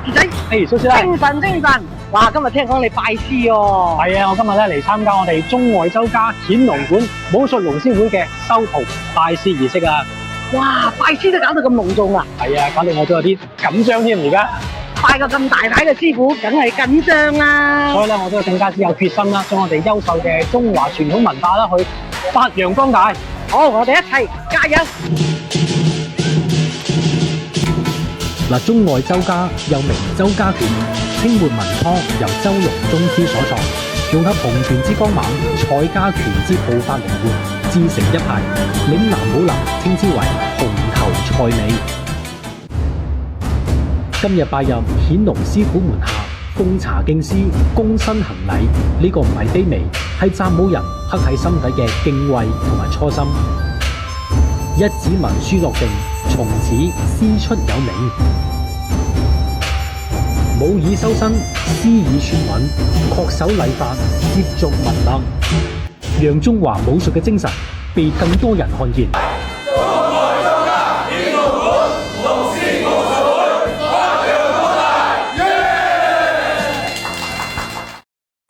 兒仔，蘇師奶，精神精神。哇，今日聽講你拜師喎。係啊，我今日咧嚟參加我哋中外周家顯龍館武術龍獅會嘅收徒拜師儀式啊！哇，拜師都搞到咁隆重啊！係啊，搞到我都有啲緊張添而家。拜個咁大牌嘅師傅，梗係緊張啦。所以咧，我都更加之有決心啦，將我哋優秀嘅中華傳統文化啦，去發揚光大。好，我哋一齊加油！嗱，中外周家又名周家拳，清末民初由周榮宗師所創，融合洪拳之剛猛、蔡家拳之步法靈活，自成一派。嶺南武林稱之為紅頭蔡尾。今日拜入顯龍師傅門下，奉茶敬師，躬身行禮，呢個唔係卑微，係習武人刻喺心底嘅敬畏同埋初心。一紙文書落定，從此師出有名。武以修身，師以傳韻，恪守禮法，接續文脈，讓中華武術嘅精神被更多人看見。